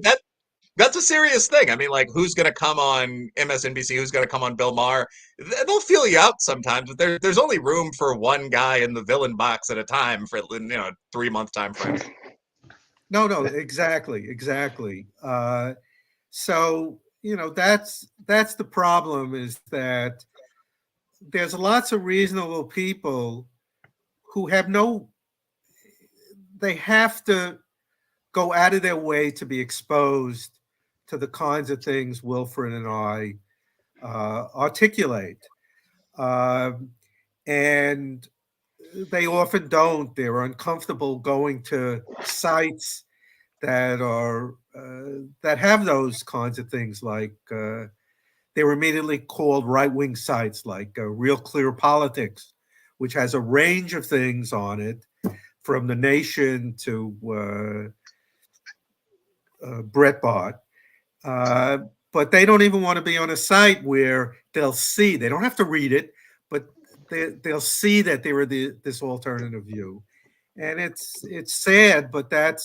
That's a serious thing. I mean, like, who's going to come on MSNBC? Who's going to come on Bill Maher? They'll feel you out sometimes, but there's only room for one guy in the villain box at a time for 3-month time frame. No, exactly. So that's the problem, is that there's lots of reasonable people who they have to go out of their way to be exposed to the kinds of things Wilfred and I articulate. And they often don't. They're uncomfortable going to sites that have those kinds of things, like they were immediately called right-wing sites, like Real Clear Politics, which has a range of things on it, from The Nation to Breitbart. But they don't even want to be on a site where they'll see, they don't have to read it, but they'll see that there are this alternative view. And it's sad, but that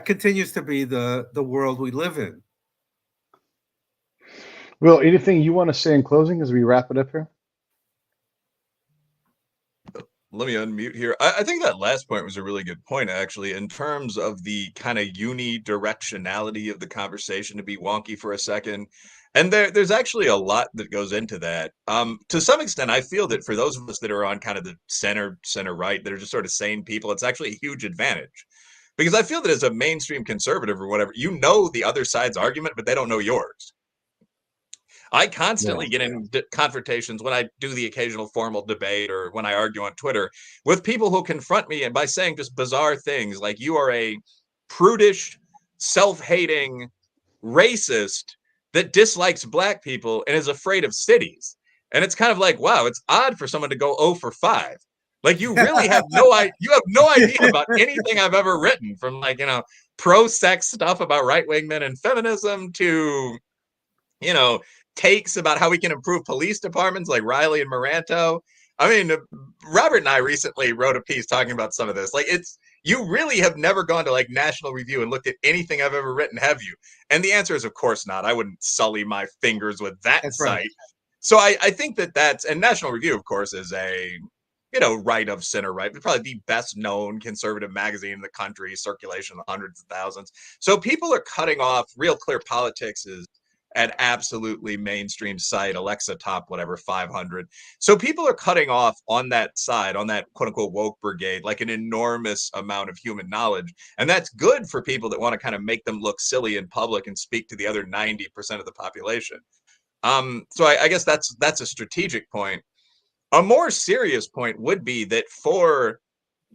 continues to be the world we live in. Will, anything you want to say in closing as we wrap it up here? Let me unmute here. I think that last point was a really good point, actually, in terms of the kind of unidirectionality of the conversation, to be wonky for a second. And there's actually a lot that goes into that. To some extent, I feel that for those of us that are on kind of the center right, that are just sort of sane people, it's actually a huge advantage. Because I feel that as a mainstream conservative or whatever, the other side's argument, but they don't know yours. I constantly get in confrontations when I do the occasional formal debate or when I argue on Twitter with people who confront me and by saying just bizarre things like you are a prudish, self-hating racist that dislikes black people and is afraid of cities. And it's kind of like, wow, it's odd for someone to go 0 for 5. Like you really have no idea about anything I've ever written, from like, pro-sex stuff about right-wing men and feminism to, takes about how we can improve police departments like Reilly and Moranto. I mean, Robert and I recently wrote a piece talking about some of this. Like, you really have never gone to like National Review and looked at anything I've ever written, have you? And the answer is, of course not. I wouldn't sully my fingers with that site. Right. So I think and National Review, of course, is a, right of center, right? Probably the best known conservative magazine in the country, circulation of hundreds of thousands. So people are cutting off. Real Clear Politics is an absolutely mainstream site, Alexa top, whatever, 500. So people are cutting off on that side, on that quote unquote woke brigade, like an enormous amount of human knowledge. And that's good for people that want to kind of make them look silly in public and speak to the other 90% of the population. So I guess that's a strategic point. A more serious point would be that for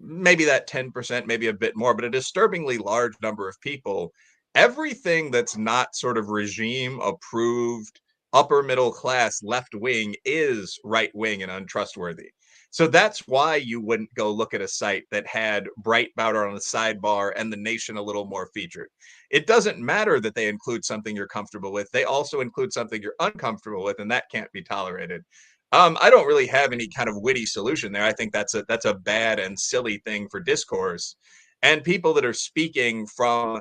maybe that 10%, maybe a bit more, but a disturbingly large number of people, everything that's not sort of regime approved, upper middle class, left wing is right wing and untrustworthy. So that's why you wouldn't go look at a site that had Breitbart on the sidebar and The Nation a little more featured. It doesn't matter that they include something you're comfortable with. They also include something you're uncomfortable with, and that can't be tolerated. I don't really have any kind of witty solution there. I think that's a bad and silly thing for discourse. And people that are speaking from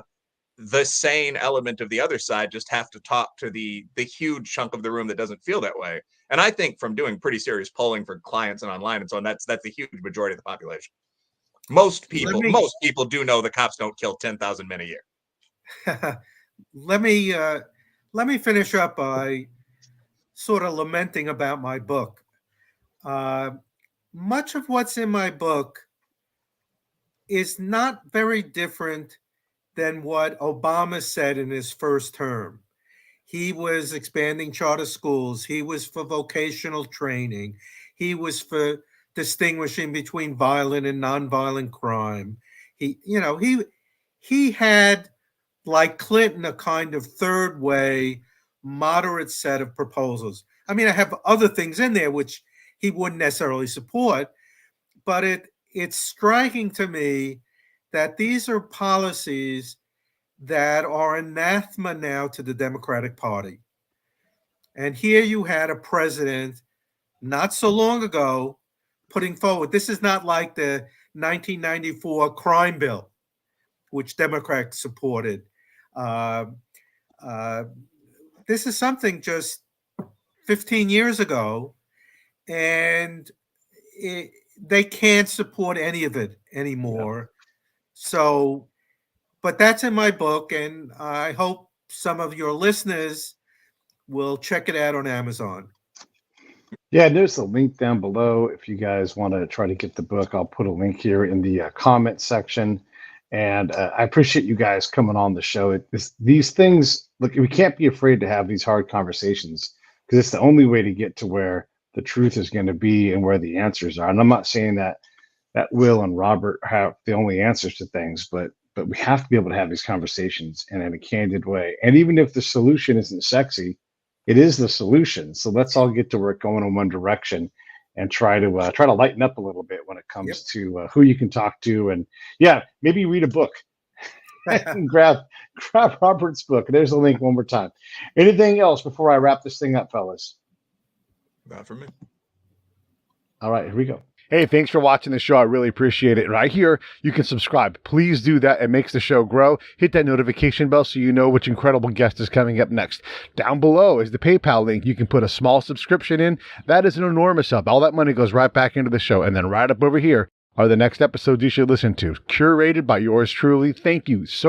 the sane element of the other side just have to talk to the huge chunk of the room that doesn't feel that way. And I think from doing pretty serious polling for clients and online and so on, that's the huge majority of the population. Most people do know the cops don't kill 10,000 men a year. Let me finish up by sort of lamenting about my book. Much of what's in my book is not very different than what Obama said in his first term. He was expanding charter schools. He was for vocational training. He was for distinguishing between violent and nonviolent crime. He had, like Clinton, a kind of third way, moderate set of proposals. I mean, I have other things in there which he wouldn't necessarily support, but it's striking to me that these are policies that are anathema now to the Democratic Party. And here you had a president not so long ago putting forward, this is not like the 1994 crime bill, which Democrats supported. This is something just 15 years ago, and they can't support any of it anymore. So, but that's in my book, and I hope some of your listeners will check it out on Amazon. Yeah, there's a link down below. If you guys want to try to get the book, I'll put a link here in the comment section. And I appreciate you guys coming on the show. These things, look, we can't be afraid to have these hard conversations because it's the only way to get to where the truth is going to be and where the answers are. And I'm not saying that Will and Robert have the only answers to things, but we have to be able to have these conversations and in a candid way. And even if the solution isn't sexy, it is the solution. So let's all get to work going in one direction and try to lighten up a little bit when it comes to who you can talk to. And maybe read a book and grab Robert's book. There's a link one more time. Anything else before I wrap this thing up, fellas? Not for me. All right, here we go. Hey, thanks for watching the show. I really appreciate it. Right here, you can subscribe. Please do that. It makes the show grow. Hit that notification bell so you know which incredible guest is coming up next. Down below is the PayPal link. You can put a small subscription in. That is an enormous help. All that money goes right back into the show. And then right up over here are the next episodes you should listen to, curated by yours truly. Thank you so